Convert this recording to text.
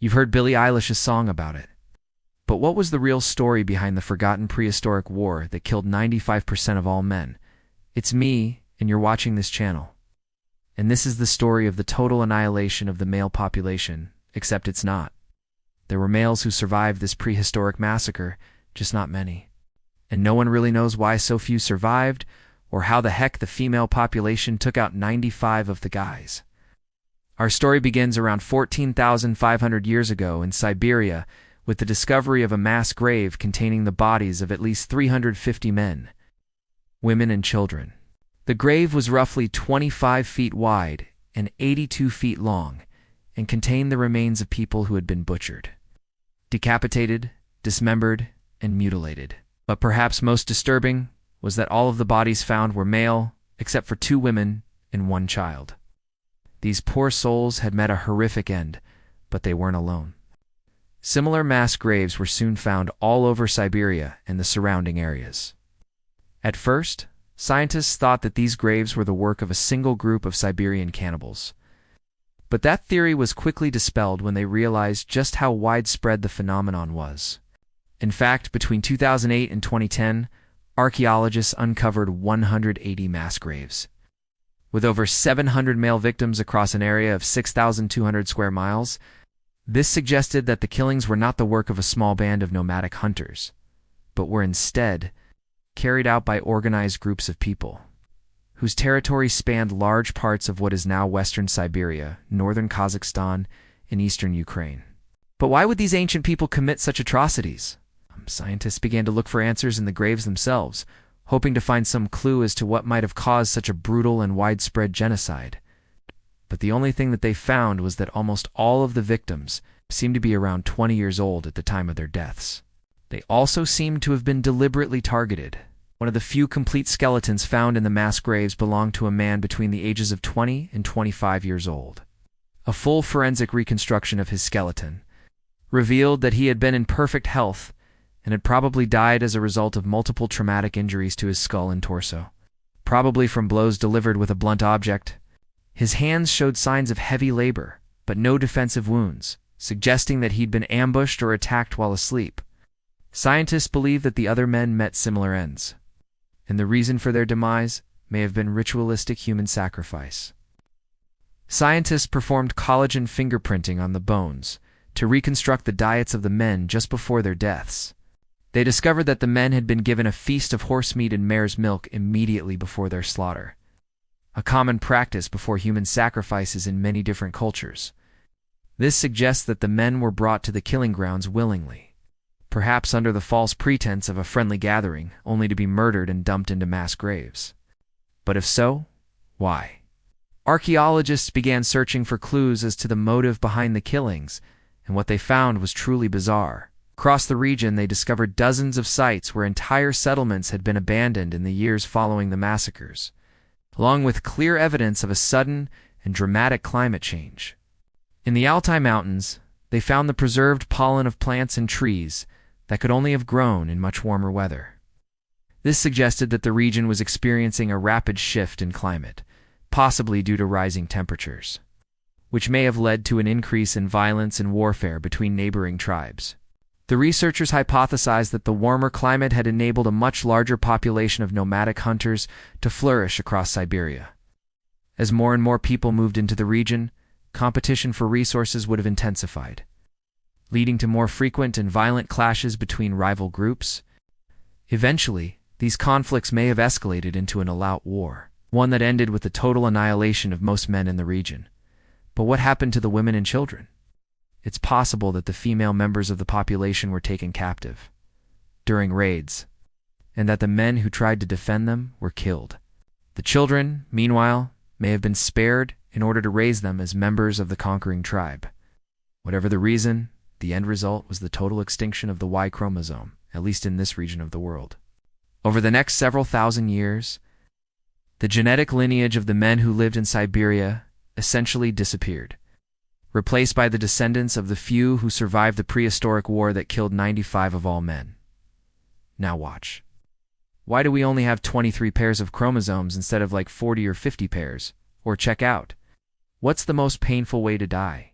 You've heard Billie Eilish's song about it. But what was the real story behind the forgotten prehistoric war that killed 95% of all men? It's me, and you're watching this channel. And this is the story of the total annihilation of the male population, except it's not. There were males who survived this prehistoric massacre, just not many. And no one really knows why so few survived, or how the heck the female population took out 95 of the guys. Our story begins around 14,500 years ago in Siberia, with the discovery of a mass grave containing the bodies of at least 350 men, women and children. The grave was roughly 25 feet wide and 82 feet long, and contained the remains of people who had been butchered, decapitated, dismembered, and mutilated. But perhaps most disturbing was that all of the bodies found were male, except for 2 women and 1 child. These poor souls had met a horrific end, but they weren't alone. Similar mass graves were soon found all over Siberia and the surrounding areas. At first, scientists thought that these graves were the work of a single group of Siberian cannibals. But that theory was quickly dispelled when they realized just how widespread the phenomenon was. In fact, between 2008 and 2010, archaeologists uncovered 180 mass graves. With over 700 male victims across an area of 6,200 square miles, this suggested that the killings were not the work of a small band of nomadic hunters, but were instead carried out by organized groups of people, whose territory spanned large parts of what is now western Siberia, northern Kazakhstan, and eastern Ukraine. But why would these ancient people commit such atrocities? Scientists began to look for answers in the graves themselves, hoping to find some clue as to what might have caused such a brutal and widespread genocide. But the only thing that they found was that almost all of the victims seemed to be around 20 years old at the time of their deaths. They also seemed to have been deliberately targeted. One of the few complete skeletons found in the mass graves belonged to a man between the ages of 20 and 25 years old. A full forensic reconstruction of his skeleton revealed that he had been in perfect health and had probably died as a result of multiple traumatic injuries to his skull and torso, probably from blows delivered with a blunt object. His hands showed signs of heavy labor, but no defensive wounds, suggesting that he'd been ambushed or attacked while asleep. Scientists believe that the other men met similar ends, and the reason for their demise may have been ritualistic human sacrifice. Scientists performed collagen fingerprinting on the bones to reconstruct the diets of the men just before their deaths. They discovered that the men had been given a feast of horse meat and mare's milk immediately before their slaughter, a common practice before human sacrifices in many different cultures. This suggests that the men were brought to the killing grounds willingly, perhaps under the false pretense of a friendly gathering, only to be murdered and dumped into mass graves. But if so, why? Archaeologists began searching for clues as to the motive behind the killings, and what they found was truly bizarre. Across the region, they discovered dozens of sites where entire settlements had been abandoned in the years following the massacres, along with clear evidence of a sudden and dramatic climate change. In the Altai Mountains, they found the preserved pollen of plants and trees that could only have grown in much warmer weather. This suggested that the region was experiencing a rapid shift in climate, possibly due to rising temperatures, which may have led to an increase in violence and warfare between neighboring tribes. The researchers hypothesized that the warmer climate had enabled a much larger population of nomadic hunters to flourish across Siberia. As more and more people moved into the region, competition for resources would have intensified, leading to more frequent and violent clashes between rival groups. Eventually, these conflicts may have escalated into an all-out war, one that ended with the total annihilation of most men in the region. But what happened to the women and children? It's possible that the female members of the population were taken captive during raids, and that the men who tried to defend them were killed. The children, meanwhile, may have been spared in order to raise them as members of the conquering tribe. Whatever the reason, the end result was the total extinction of the Y chromosome, at least in this region of the world. Over the next several thousand years, the genetic lineage of the men who lived in Siberia essentially disappeared, replaced by the descendants of the few who survived the prehistoric war that killed 95 of all men. Now watch. Why do we only have 23 pairs of chromosomes instead of like 40 or 50 pairs? Or check out, what's the most painful way to die?